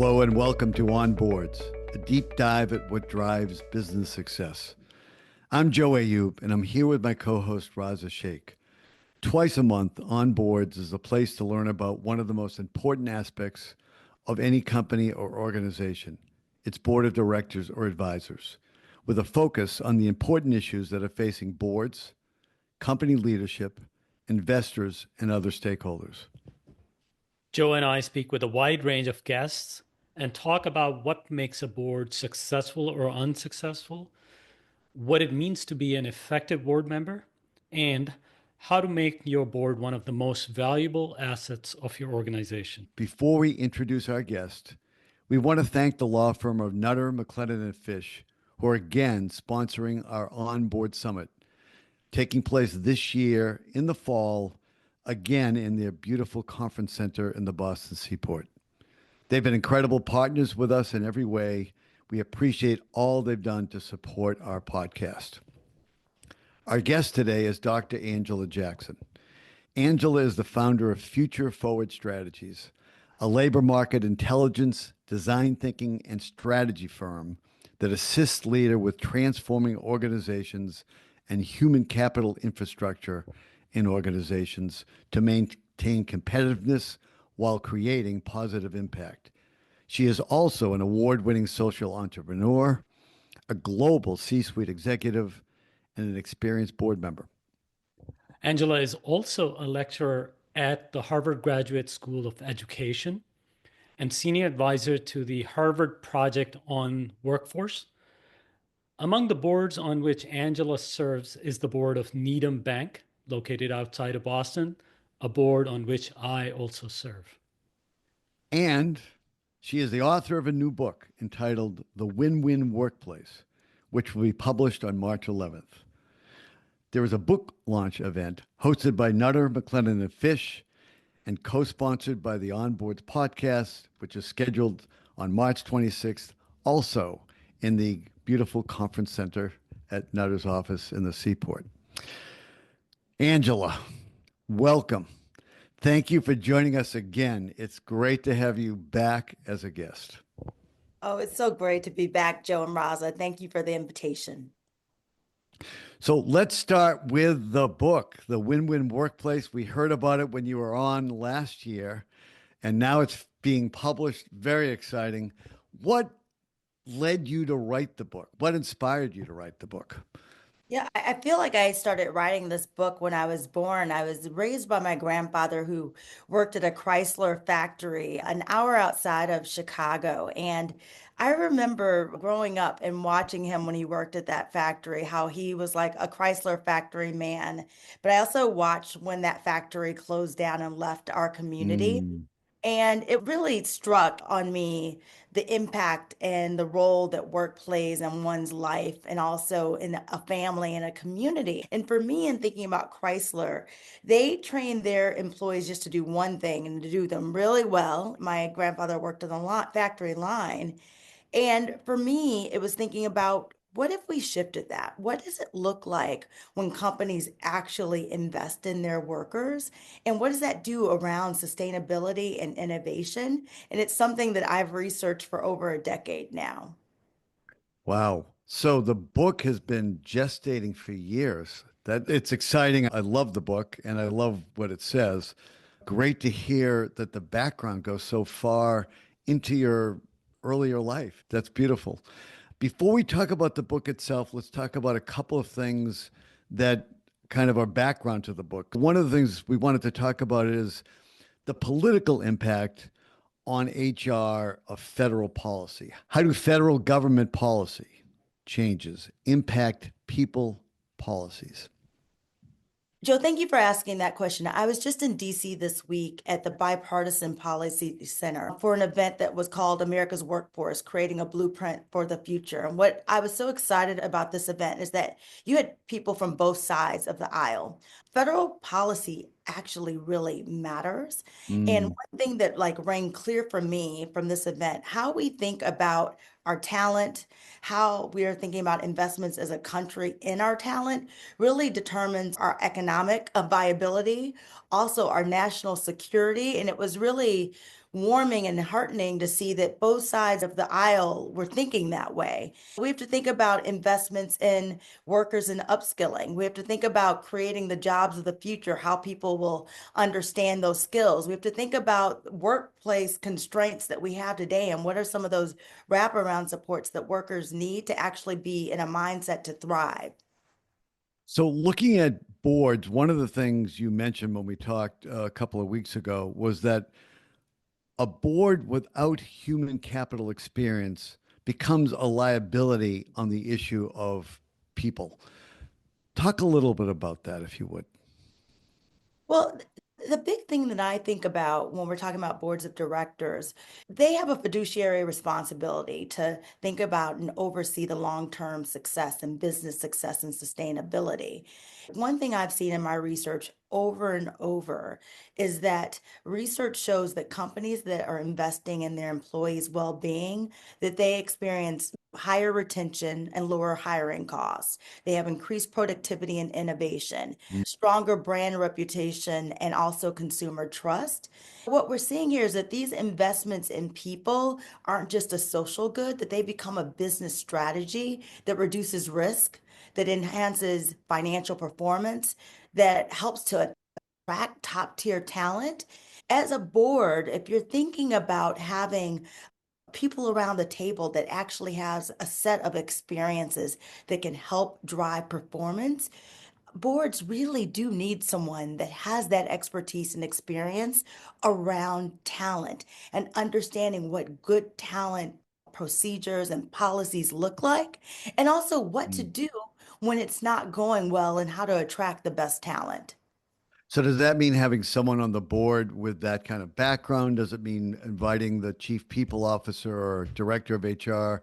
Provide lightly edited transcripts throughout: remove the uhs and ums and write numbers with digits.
Hello and welcome to Onboards, a deep dive at what drives business success. I'm Joe Ayoub, and I'm here with my co-host Raza Shaikh. Twice a month, Onboards is a place to learn about one of the most important aspects of any company or organization, its board of directors or advisors, with a focus on the important issues that are facing boards, company leadership, investors, and other stakeholders. Joe and I speak with a wide range of guests and talk about what makes a board successful or unsuccessful, what it means to be an effective board member, and how to make your board one of the most valuable assets of your organization. Before we introduce our guest, we want to thank the law firm of Nutter, McLennan and Fish, who are again sponsoring our Onboard Summit, taking place this year in the fall, again in their beautiful conference center in the Boston Seaport. They've been incredible partners with us in every way. We appreciate all they've done to support our podcast. Our guest today is Dr. Angela Jackson. Angela is the founder of Future Forward Strategies, a labor market intelligence, design thinking, and strategy firm that assists leaders with transforming organizations and human capital infrastructure in organizations to maintain competitiveness while creating positive impact. She is also an award-winning social entrepreneur, a global C-suite executive, and an experienced board member. Angela is also a lecturer at the Harvard Graduate School of Education and senior advisor to the Harvard Project on Workforce. Among the boards on which Angela serves is the board of Needham Bank, located outside of Boston, a board on which I also serve. And she is the author of a new book entitled The Win-Win Workplace, which will be published on March 11th. There is a book launch event hosted by Nutter, McLennan and Fish and co-sponsored by the Onboards podcast, which is scheduled on March 26th, also in the beautiful conference center at Nutter's office in the Seaport. Angela, welcome. Thank you for joining us again. It's great to have you back as a guest. Oh, it's so great to be back, Joe and Raza. Thank you for the invitation. So let's start with the book, The Win-Win Workplace. We heard about it when you were on last year, and now it's being published. Very exciting. What led you to write the book? What inspired you to write the book? Yeah, I feel like I started writing this book when I was born. I was raised by my grandfather who worked at a Chrysler factory an hour outside of Chicago. And I remember growing up and watching him when he worked at that factory, how he was like a Chrysler factory man. But I also watched when that factory closed down and left our community. And it really struck on me the impact and the role that work plays in one's life and also in a family and a community. And for me, in thinking about Chrysler, they trained their employees just to do one thing and to do them really well. My grandfather worked on the factory line. And for me, it was thinking about what if we shifted that? What does it look like when companies actually invest in their workers? And what does that do around sustainability and innovation? And it's something that I've researched for over a decade now. Wow. So the book has been gestating for years. That it's exciting. I love the book and I love what it says. Great to hear that the background goes so far into your earlier life. That's beautiful. Before we talk about the book itself, let's talk about a couple of things that kind of are background to the book. One of the things we wanted to talk about is the political impact on HR of federal policy. How do federal government policy changes impact people policies? Joe, thank you for asking that question. I was just in DC this week at the Bipartisan Policy Center for an event that was called America's Workforce, Creating a Blueprint for the Future. And what I was so excited about this event is that you had people from both sides of the aisle. Federal policy actually really matters. And one thing that rang clear for me from this event, how we think about our talent, how we are thinking about investments as a country in our talent really determines our economic viability, also our national security. And it was really warming and heartening to see that both sides of the aisle were thinking that way. We have to think about investments in workers and upskilling. We have to think about creating the jobs of the future, how people will understand those skills. We have to think about workplace constraints that we have today and what are some of those wraparound supports that workers need to actually be in a mindset to thrive. So, looking at boards, one of the things you mentioned when we talked a couple of weeks ago was that a board without human capital experience becomes a liability on the issue of people. Talk a little bit about that, if you would. Well, the big thing that I think about when we're talking about boards of directors, they have a fiduciary responsibility to think about and oversee the long-term success and business success and sustainability. One thing I've seen in my research over and over is that research shows that companies that are investing in their employees' well-being, that they experience higher retention and lower hiring costs. They have increased productivity and innovation, stronger brand reputation, and also consumer trust. What we're seeing here is that these investments in people aren't just a social good, that they become a business strategy that reduces risk, that enhances financial performance, that helps to attract top tier talent. As a board, if you're thinking about having people around the table that actually has a set of experiences that can help drive performance, boards really do need someone that has that expertise and experience around talent and understanding what good talent procedures and policies look like, and also what to Mm. do when it's not going well and how to attract the best talent. So, does that mean having someone on the board with that kind of background? Does it mean inviting the chief people officer or director of HR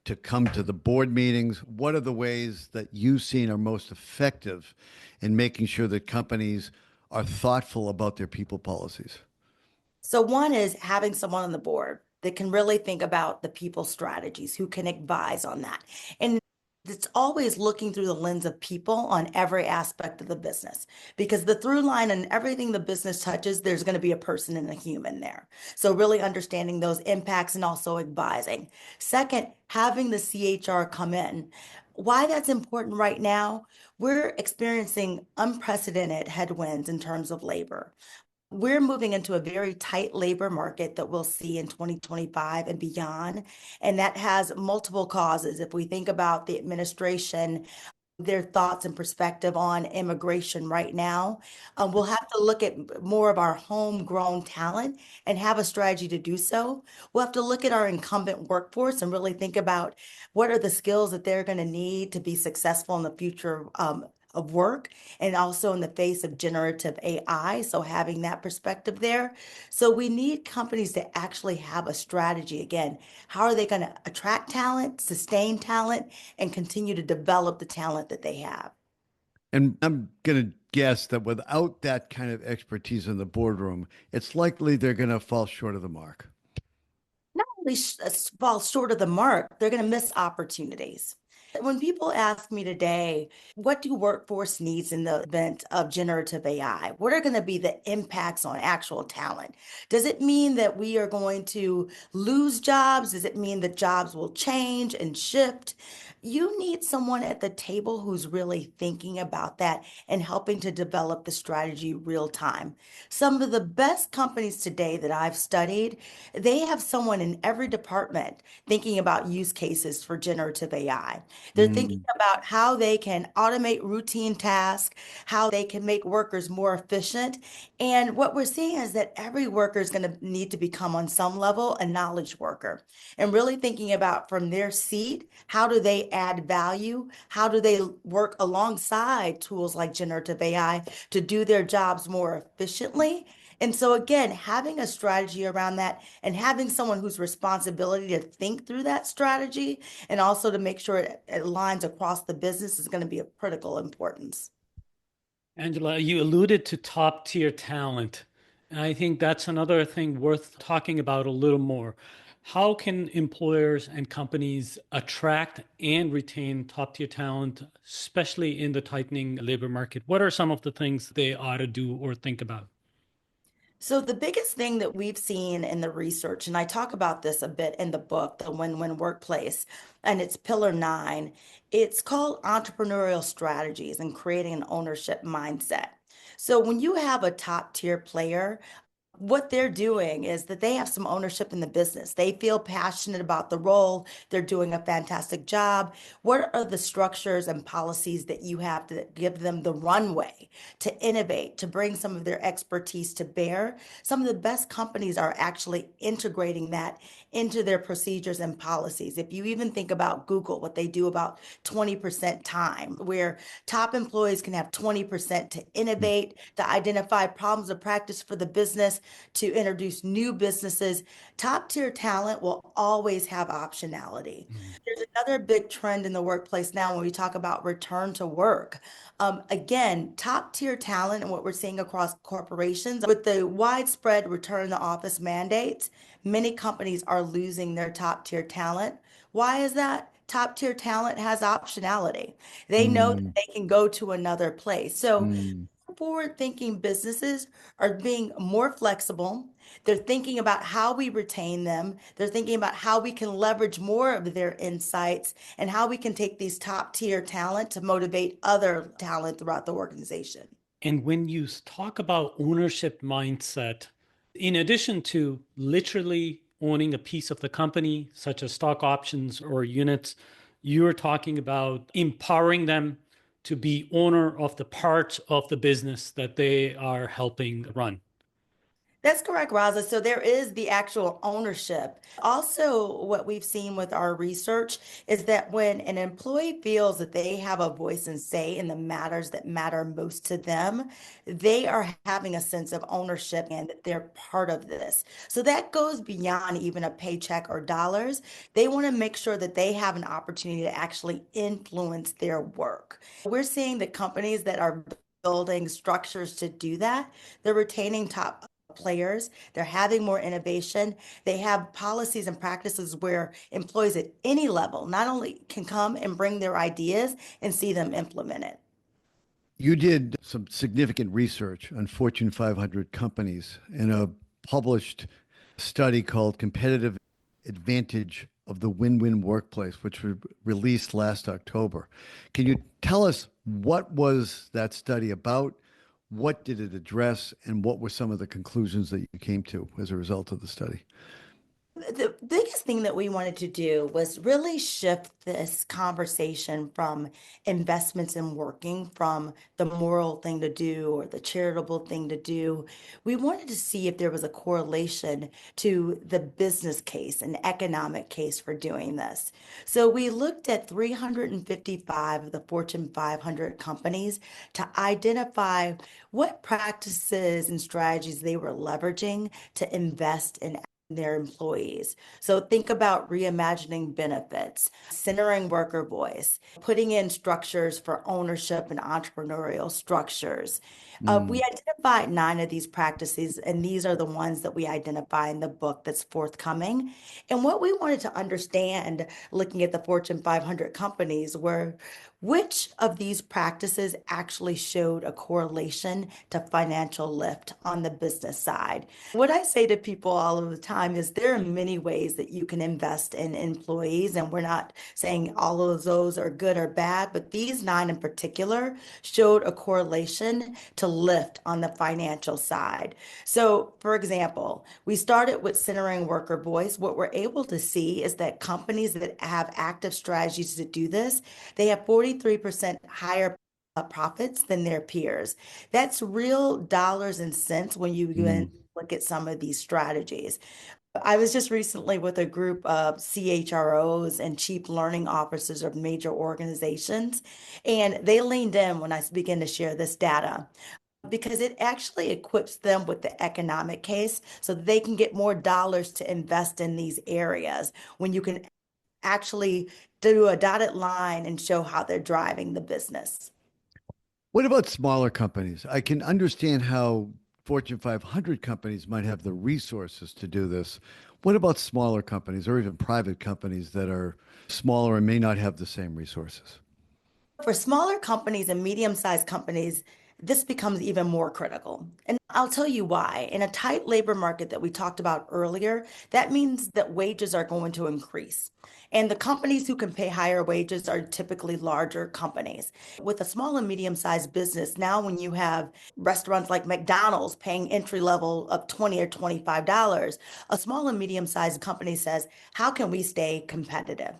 to come to the board meetings? What are the ways that you've seen are most effective in making sure that companies are thoughtful about their people policies? So one is having someone on the board that can really think about the people strategies, who can advise on that. And it's always looking through the lens of people on every aspect of the business, because the through line and everything the business touches, there's going to be a person and a human there. So really understanding those impacts and also advising. Second, having the CHR come in. Why that's important right now, we're experiencing unprecedented headwinds in terms of labor. We're moving into a very tight labor market that we'll see in 2025 and beyond. And that has multiple causes. If we think about the administration, their thoughts and perspective on immigration right now. We'll have to look at more of our homegrown talent and have a strategy to do so. We'll have to look at our incumbent workforce and really think about what are the skills that they're going to need to be successful in the future of work, and also in the face of generative AI. So having that perspective there. So we need companies to actually have a strategy. Again, how are they going to attract talent, sustain talent, and continue to develop the talent that they have? And I'm going to guess that without that kind of expertise in the boardroom, it's likely they're going to fall short of the mark. Not only fall short of the mark, they're going to miss opportunities. When people ask me today, what do workforce needs in the event of generative AI? What are going to be the impacts on actual talent? Does it mean that we are going to lose jobs? Does it mean that jobs will change and shift? You need someone at the table who's really thinking about that and helping to develop the strategy real time. Some of the best companies today that I've studied, they have someone in every department thinking about use cases for generative AI. They're thinking Mm. about how they can automate routine tasks, how they can make workers more efficient. And what we're seeing is that every worker is going to need to become, on some level, a knowledge worker. And really thinking about from their seat, how do they add value? How do they work alongside tools like generative AI to do their jobs more efficiently? And so, again, having a strategy around that and having someone whose responsibility to think through that strategy and also to make sure it aligns across the business is going to be of critical importance. Angela, you alluded to top tier talent. And I think that's another thing worth talking about a little more. How can employers and companies attract and retain top tier talent, especially in the tightening labor market? What are some of the things they ought to do or think about? So the biggest thing that we've seen in the research, and I talk about this a bit in the book, The Win-Win Workplace, and it's Pillar 9, it's called entrepreneurial strategies and creating an ownership mindset. So when you have a top tier player, what they're doing is that they have some ownership in the business. They feel passionate about the role. They're doing a fantastic job. What are the structures and policies that you have to give them the runway to innovate, to bring some of their expertise to bear? Some of the best companies are actually integrating that into their procedures and policies. If you even think about Google, what they do about 20% time, where top employees can have 20% to innovate, to identify problems of practice for the business, to introduce new businesses. Top tier talent will always have optionality. Mm. There's another big trend in the workplace now when we talk about return to work. Again, top tier talent and what we're seeing across corporations with the widespread return to office mandates, many companies are losing their top tier talent. Why is that? Top tier talent has optionality. They know that Mm, they can go to another place. So mm. forward-thinking businesses are being more flexible. They're thinking about how we retain them. They're thinking about how we can leverage more of their insights and how we can take these top-tier talent to motivate other talent throughout the organization. And when you talk about ownership mindset, in addition to literally owning a piece of the company, such as stock options or units, you're talking about empowering them to be owner of the part of the business that they are helping run. That's correct, Raza. So there is the actual ownership. Also, what we've seen with our research is that when an employee feels that they have a voice and say in the matters that matter most to them, they are having a sense of ownership and that they're part of this. So that goes beyond even a paycheck or dollars. They want to make sure that they have an opportunity to actually influence their work. We're seeing that companies that are building structures to do that, they're retaining top players. They're having more innovation. They have policies and practices where employees at any level not only can come and bring their ideas and see them implemented. You did some significant research on Fortune 500 companies in a published study called Competitive Advantage of the Win-Win Workplace, which was released last October. Can you tell us what was that study about? What did it address? And what were some of the conclusions that you came to as a result of the study? The biggest thing that we wanted to do was really shift this conversation from investments in working, from the moral thing to do or the charitable thing to do. We wanted to see if there was a correlation to the business case and economic case for doing this. So we looked at 355 of the Fortune 500 companies to identify what practices and strategies they were leveraging to invest in their employees. So think about reimagining benefits, centering worker voice, putting in structures for ownership and entrepreneurial structures. We Mm. identified 9 of these practices, and these are the ones that we identify in the book that's forthcoming. And what we wanted to understand, looking at the Fortune 500 companies, were which of these practices actually showed a correlation to financial lift on the business side. What I say to people all of the time is there are many ways that you can invest in employees, and we're not saying all of those are good or bad, but these 9 in particular showed a correlation to lift on the financial side. So, for example, we started with centering worker voice. What we're able to see is that companies that have active strategies to do this, they have 43% higher profits than their peers. That's real dollars and cents when you even Mm. look at some of these strategies. I was just recently with a group of CHROs and chief learning officers of major organizations, and they leaned in when I began to share this data because it actually equips them with the economic case so that they can get more dollars to invest in these areas when you can actually do a dotted line and show how they're driving the business. What about smaller companies? I can understand how Fortune 500 companies might have the resources to do this. What about smaller companies or even private companies that are smaller and may not have the same resources? For smaller companies and medium-sized companies, this becomes even more critical. And I'll tell you why. In a tight labor market that we talked about earlier, that means that wages are going to increase. And the companies who can pay higher wages are typically larger companies. With a small and medium-sized business, now when you have restaurants like McDonald's paying entry level of $20 or $25, a small and medium-sized company says, how can we stay competitive?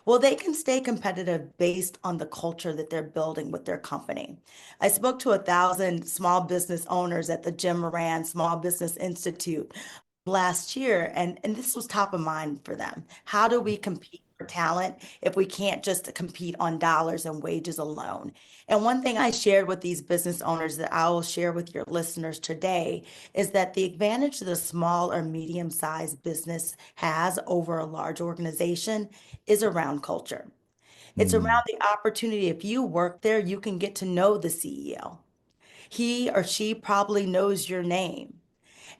Well, they can stay competitive based on the culture that they're building with their company. I spoke to 1,000 small business owners at the Jim Moran Small Business Institute last year, and this was top of mind for them. How do we compete for talent if we can't just compete on dollars and wages alone? And one thing I shared with these business owners that I will share with your listeners today is that the advantage that a small or medium-sized business has over a large organization is around culture. It's Mm. around the opportunity. If you work there, you can get to know the CEO. He or she probably knows your name.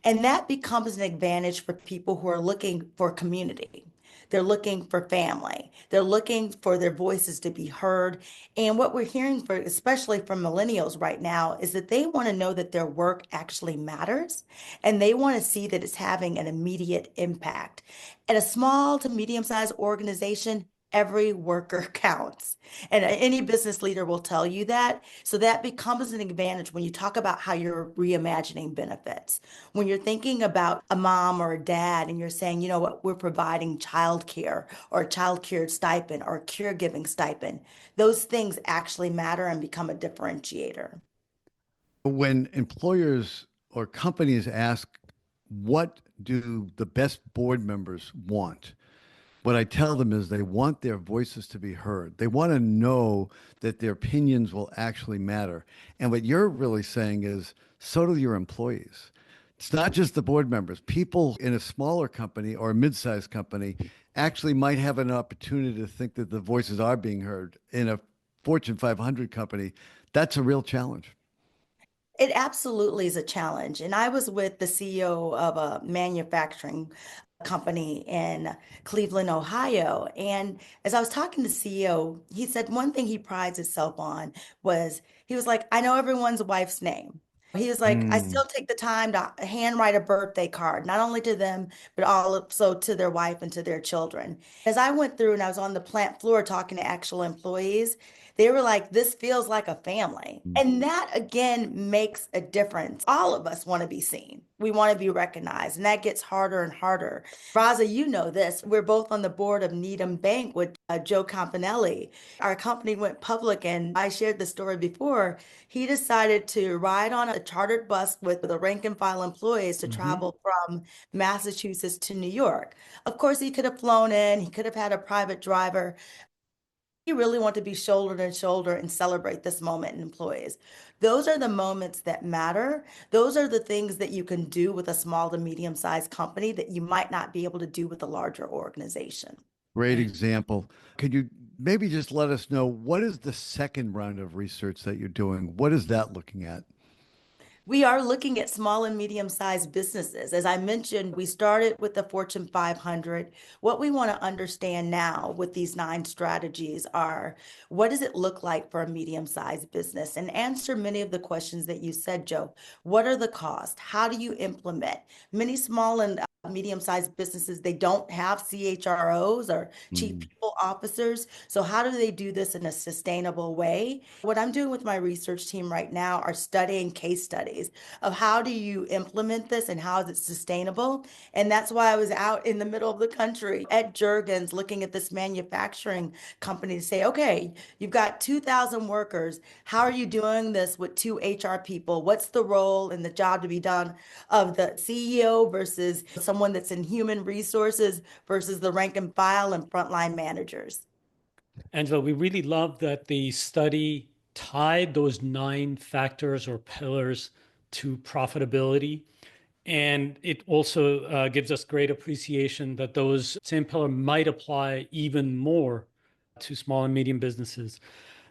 And that becomes an advantage for people who are looking for community. They're looking for family. They're looking for their voices to be heard. And what we're hearing for, especially from millennials right now, is that they want to know that their work actually matters and they want to see that it's having an immediate impact. At a small to medium-sized organization, every worker counts. And any business leader will tell you that. So that becomes an advantage when you talk about how you're reimagining benefits. When you're thinking about a mom or a dad and you're saying, you know what, we're providing childcare or a childcare stipend or a caregiving stipend, those things actually matter and become a differentiator. When employers or companies ask, what do the best board members want? What I tell them is they want their voices to be heard. They want to know that their opinions will actually matter. And what you're really saying is, so do your employees. It's not just the board members. People in a smaller company or a mid-sized company actually might have an opportunity to think that the voices are being heard. In a Fortune 500 company, that's a real challenge. It absolutely is a challenge. And I was with the CEO of a manufacturing company in Cleveland, Ohio. And as I was talking to the CEO, he said one thing he prides himself on was he was like, I know everyone's wife's name. He was like, I Mm. still take the time to handwrite a birthday card, not only to them, but also to their wife and to their children. As I went through and I was on the plant floor talking to actual employees, they were like, this feels like a family. And that again makes a difference. All of us want to be seen. We want to be recognized. And that gets harder and harder. Raza, you know this. We're both on the board of Needham Bank with Joe Campanelli. Our company went public, and I shared the story before. He decided to ride on a chartered bus with the rank and file employees to Mhm. travel from Massachusetts to New York. Of course, he could have flown in, he could have had a private driver. He really want to be shoulder to shoulder and celebrate this moment in employees. Those are the moments that matter. Those are the things that you can do with a small to medium sized company that you might not be able to do with a larger organization. Great example. Could you maybe just let us know what is the second round of research that you're doing? What is that looking at? We are looking at small and medium-sized businesses. As I mentioned, we started with the Fortune 500. What we want to understand now with these 9 strategies are what does it look like for a medium-sized business? And answer many of the questions that you said, Joe. What are the costs? How do you implement? Many small and medium-sized businesses, they don't have CHROs or chief Mm. people officers. So how do they do this in a sustainable way? What I'm doing with my research team right now are studying case studies of how do you implement this and how is it sustainable. And that's why I was out in the middle of the country at Jurgens looking at this manufacturing company to say, okay, you've got 2,000 workers. How are you doing this with 2 HR people? What's the role and the job to be done of the CEO versus someone that's in human resources versus the rank and file and frontline managers? Angela, we really love that the study tied those 9 factors or pillars to profitability. And it also gives us great appreciation that those same pillar might apply even more to small and medium businesses.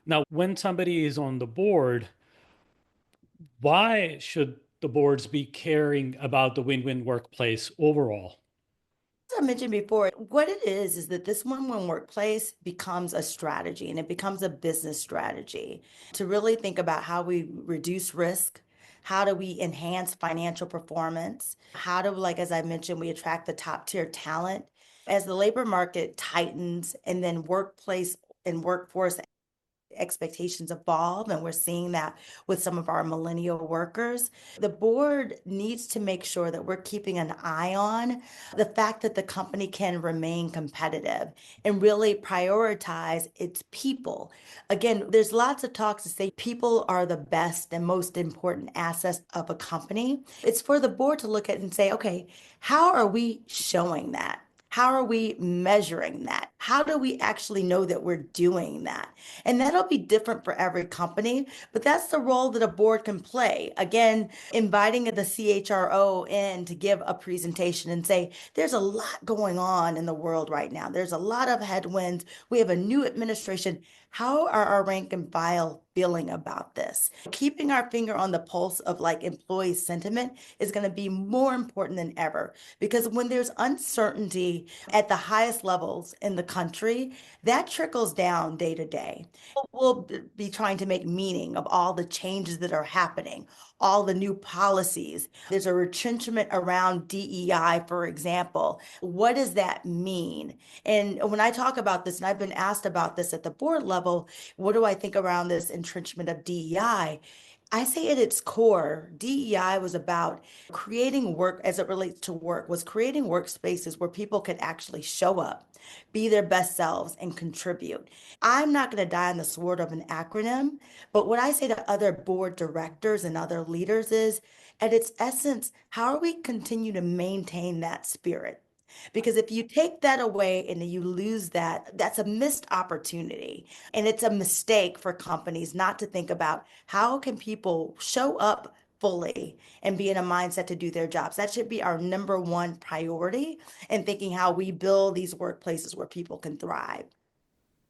Now, when somebody is on the board, why should the boards be caring about the win-win workplace overall? I mentioned before, what it is that this one workplace becomes a strategy and it becomes a business strategy to really think about how we reduce risk. How do we enhance financial performance? How do, like, as I mentioned, we attract the top tier talent? As the labor market tightens and then workplace and workforce expectations evolve, and we're seeing that with some of our millennial workers. The board needs to make sure that we're keeping an eye on the fact that the company can remain competitive and really prioritize its people. Again, there's lots of talks to say people are the best and most important assets of a company. It's for the board to look at and say, okay, how are we showing that? How are we measuring that? How do we actually know that we're doing that? And that'll be different for every company, but that's the role that a board can play. Again, inviting the CHRO in to give a presentation and say, there's a lot going on in the world right now. There's a lot of headwinds. We have a new administration. How are our rank and file feeling about this? Keeping our finger on the pulse of like employee sentiment is going to be more important than ever, because when there's uncertainty at the highest levels in the country, that trickles down day to day. We'll be trying to make meaning of all the changes that are happening, all the new policies. There's a retrenchment around DEI, for example. What does that mean? And when I talk about this, and I've been asked about this at the board level, what do I think around this entrenchment of DEI? I say at its core, DEI was about creating work as it relates to work, was creating workspaces where people could actually show up, be their best selves, and contribute. I'm not going to die on the sword of an acronym, but what I say to other board directors and other leaders is, at its essence, how are we continue to maintain that spirit? Because if you take that away and you lose that, that's a missed opportunity. And it's a mistake for companies not to think about how can people show up fully and be in a mindset to do their jobs. That should be our number one priority in thinking how we build these workplaces where people can thrive.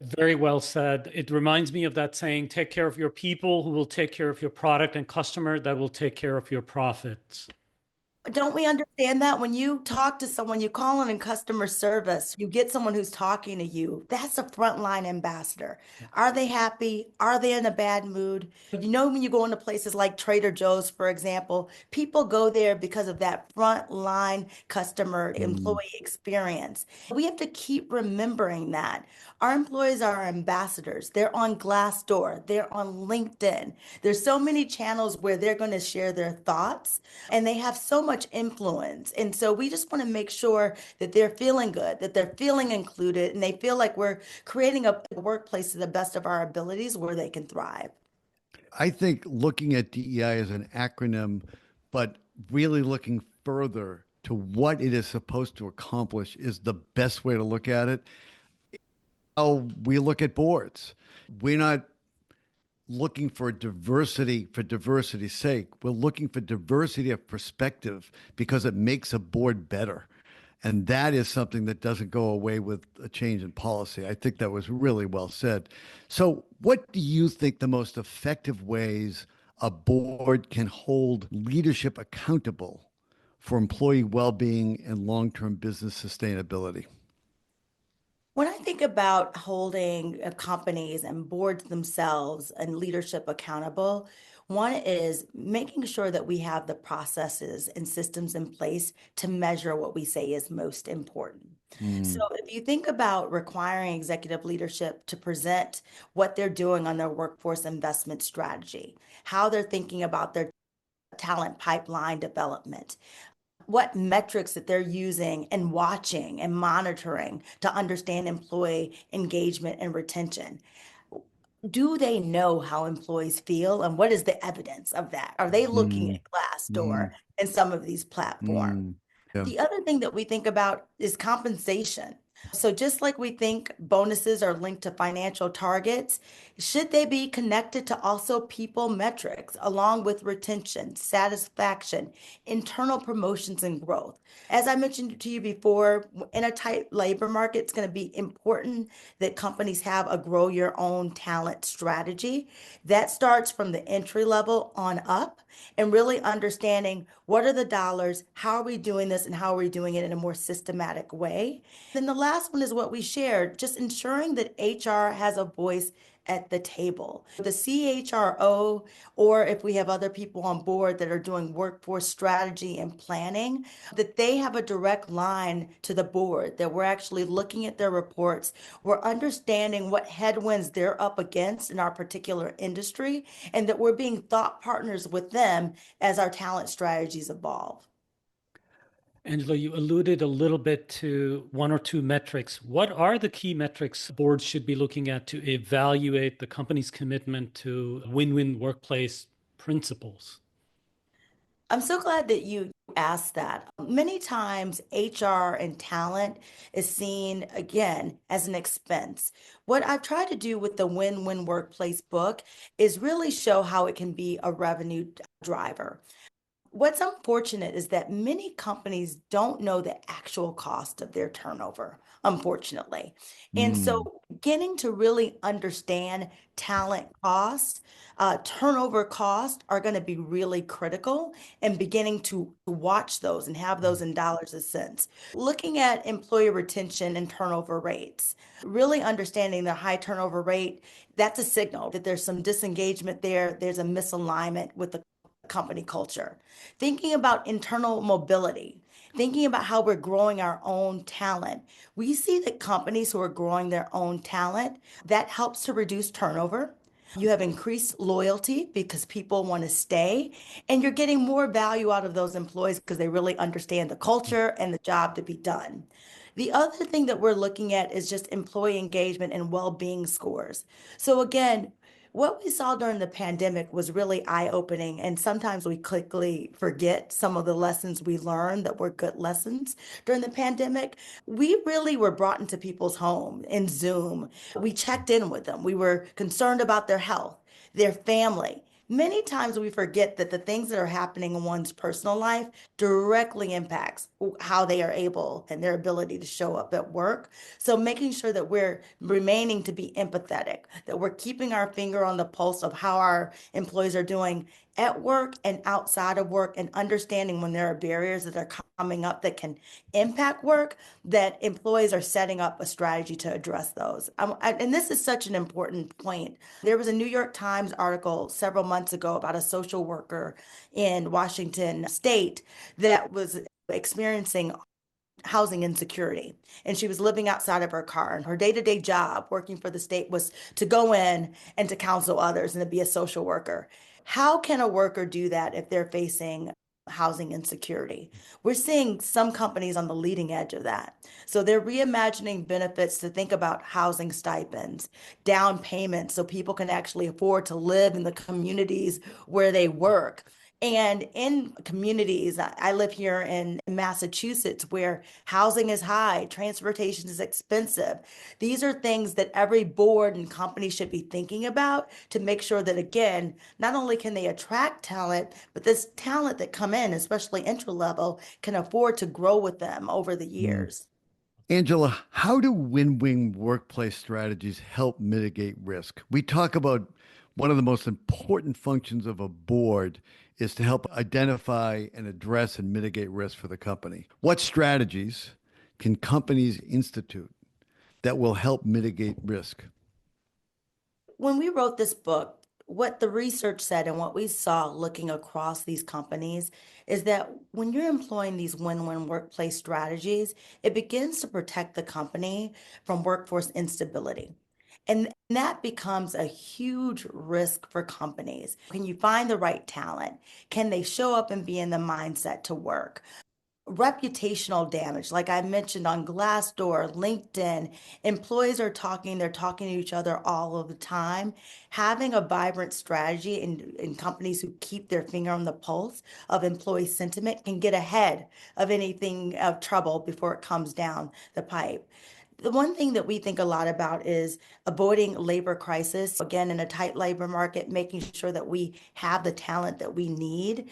Very well said. It reminds me of that saying, take care of your people who will take care of your product, and customer that will take care of your profits. Don't we understand that when you talk to someone, you call in customer service, you get someone who's talking to you, that's a frontline ambassador. Are they happy? Are they in a bad mood? You know, when you go into places like Trader Joe's, for example, people go there because of that frontline customer Mm. employee experience. We have to keep remembering that. Our employees are our ambassadors. They're on Glassdoor, they're on LinkedIn. There's so many channels where they're going to share their thoughts, and they have so much influence. And so we just want to make sure that they're feeling good, that they're feeling included, and they feel like we're creating a workplace to the best of our abilities where they can thrive. I think looking at DEI as an acronym, but really looking further to what it is supposed to accomplish is the best way to look at it. How we look at boards. We're not looking for diversity's sake. We're looking for diversity of perspective because it makes a board better. And that is something that doesn't go away with a change in policy. I think that was really well said. So, what do you think the most effective ways a board can hold leadership accountable for employee well-being and long-term business sustainability? When I think about holding companies and boards themselves and leadership accountable, one is making sure that we have the processes and systems in place to measure what we say is most important. So Mm, if you think about requiring executive leadership to present what they're doing on their workforce investment strategy, how they're thinking about their talent pipeline development, what metrics that they're using and watching and monitoring to understand employee engagement and retention. Do they know how employees feel and what is the evidence of that? Are they looking mm, at Glassdoor mm, and some of these platforms? mm. Yeah. The other thing that we think about is compensation. So just like we think bonuses are linked to financial targets, should they be connected to also people metrics along with retention, satisfaction, internal promotions, and growth? As I mentioned to you before, in a tight labor market, it's going to be important that companies have a grow your own talent strategy that starts from the entry level on up. and really understanding what are the dollars, how are we doing this, and how are we doing it in a more systematic way. Then the last one is what we shared, just ensuring that HR has a voice at the table. The CHRO, or if we have other people on board that are doing workforce strategy and planning, that they have a direct line to the board, that we're actually looking at their reports, we're understanding what headwinds they're up against in our particular industry, and that we're being thought partners with them as our talent strategies evolve. Angela, you alluded a little bit to one or two metrics. What are the key metrics boards should be looking at to evaluate the company's commitment to win-win workplace principles? I'm so glad that you asked that. Many times, HR and talent is seen again as an expense. What I've tried to do with the Win Win Workplace book is really show how it can be a revenue driver. What's unfortunate is that many companies don't know the actual cost of their turnover, unfortunately. And so Mm. getting to really understand talent costs, turnover costs are going to be really critical, and beginning to watch those and have those in dollars and cents. Looking at employee retention and turnover rates, really understanding the high turnover rate, that's a signal that there's some disengagement there, there's a misalignment with the company culture. Thinking about internal mobility, thinking about how we're growing our own talent. We see that companies who are growing their own talent, that helps to reduce turnover. You have increased loyalty because people want to stay, and you're getting more value out of those employees because they really understand the culture and the job to be done. The other thing that we're looking at is just employee engagement and well-being scores. So again, what we saw during the pandemic was really eye-opening, and sometimes we quickly forget some of the lessons we learned that were good lessons during the pandemic. We really were brought into people's home in Zoom. We checked in with them. We were concerned about their health, their family. Many times we forget that the things that are happening in one's personal life directly impacts how they are able and their ability to show up at work. So making sure that we're remaining to be empathetic, that we're keeping our finger on the pulse of how our employees are doing at work and outside of work, and understanding when there are barriers that are coming up that can impact work, that employees are setting up a strategy to address those. And this is such an important point. There was a New York Times article several months ago about a social worker in Washington State that was experiencing housing insecurity. And she was living outside of her car. And her day-to-day job working for the state was to go in and to counsel others and to be a social worker. How can a worker do that if they're facing housing insecurity? We're seeing some companies on the leading edge of that. So they're reimagining benefits to think about housing stipends, down payments so people can actually afford to live in the communities where they work. And in communities, I live here in Massachusetts where housing is high, transportation is expensive. These are things that every board and company should be thinking about to make sure that, again, not only can they attract talent, but this talent that come in, especially entry level, can afford to grow with them over the Mm. years. Angela, how do win-win workplace strategies help mitigate risk? We talk about one of the most important functions of a board is to help identify and address and mitigate risk for the company. What strategies can companies institute that will help mitigate risk? When we wrote this book, what the research said and what we saw looking across these companies is that when you're employing these win-win workplace strategies, it begins to protect the company from workforce instability. And that becomes a huge risk for companies. Can you find the right talent? Can they show up and be in the mindset to work? Reputational damage, like I mentioned on Glassdoor, LinkedIn, employees are talking, they're talking to each other all of the time. Having a vibrant strategy in companies who keep their finger on the pulse of employee sentiment can get ahead of anything of trouble before it comes down the pipe. The one thing that we think a lot about is avoiding labor crisis. Again, in a tight labor market, making sure that we have the talent that we need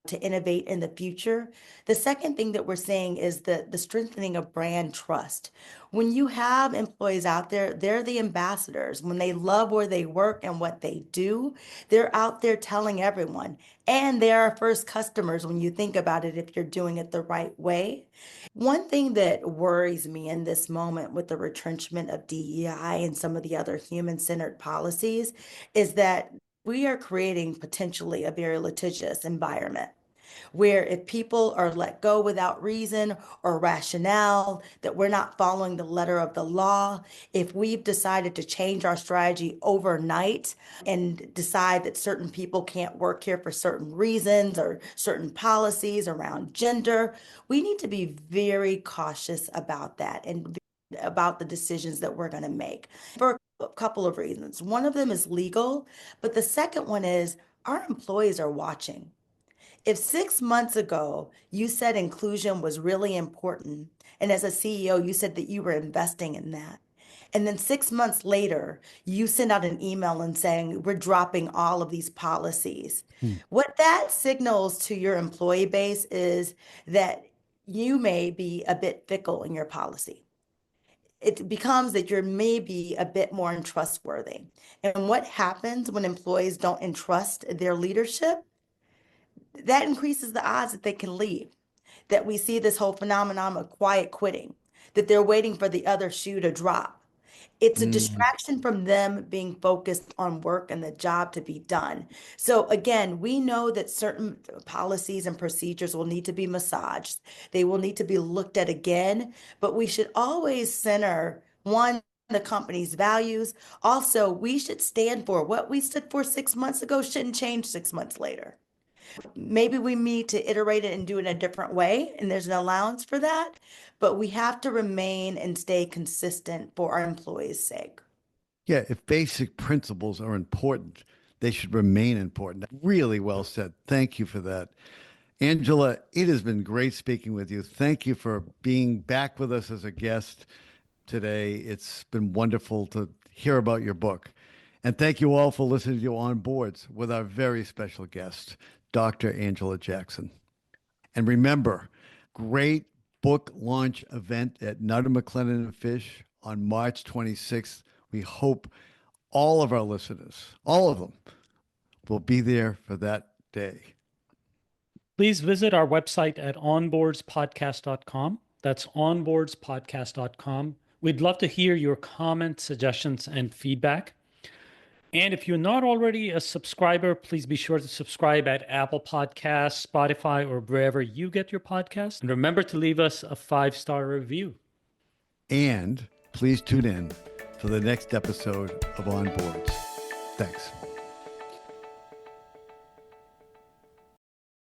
to innovate in the future. The second thing that we're seeing is the strengthening of brand trust. When you have employees out there, they're the ambassadors. When they love where they work and what they do, they're out there telling everyone. And they're our first customers when you think about it, if you're doing it the right way. One thing that worries me in this moment with the retrenchment of DEI and some of the other human-centered policies is that we are creating potentially a very litigious environment where if people are let go without reason or rationale, that we're not following the letter of the law, if we've decided to change our strategy overnight and decide that certain people can't work here for certain reasons or certain policies around gender, we need to be very cautious about that and about the decisions that we're going to make for a couple of reasons. One of them is legal, but the second one is our employees are watching. If 6 months ago you said inclusion was really important, and as a CEO, you said that you were investing in that, and then 6 months later, you send out an email and saying, we're dropping all of these policies. What that signals to your employee base is that you may be a bit fickle in your policy. It becomes that you're maybe a bit more untrustworthy. And what happens when employees don't entrust their leadership? That increases the odds that they can leave, that we see this whole phenomenon of quiet quitting, that they're waiting for the other shoe to drop. It's a distraction from them being focused on work and the job to be done. So again, we know that certain policies and procedures will need to be massaged. They will need to be looked at again, but we should always center one, the company's values. Also, we should stand for what we stood for 6 months ago shouldn't change 6 months later. Maybe we need to iterate it and do it in a different way, and there's an allowance for that, but we have to remain and stay consistent for our employees' sake. Yeah, if basic principles are important, they should remain important. Really well said. Thank you for that. Angela, it has been great speaking with you. Thank you for being back with us as a guest today. It's been wonderful to hear about your book. And thank you all for listening to On Boards with our very special guest, Dr. Angela Jackson. And remember, great book launch event at Nutter McClellan and Fish on March 26th. We hope all of our listeners, all of them, will be there for that day. Please visit our website at onboardspodcast.com. That's onboardspodcast.com. We'd love to hear your comments, suggestions, and feedback. And if you're not already a subscriber, please be sure to subscribe at Apple Podcasts, Spotify, or wherever you get your podcasts. And remember to leave us a 5-star review. And please tune in for the next episode of On Boards. Thanks.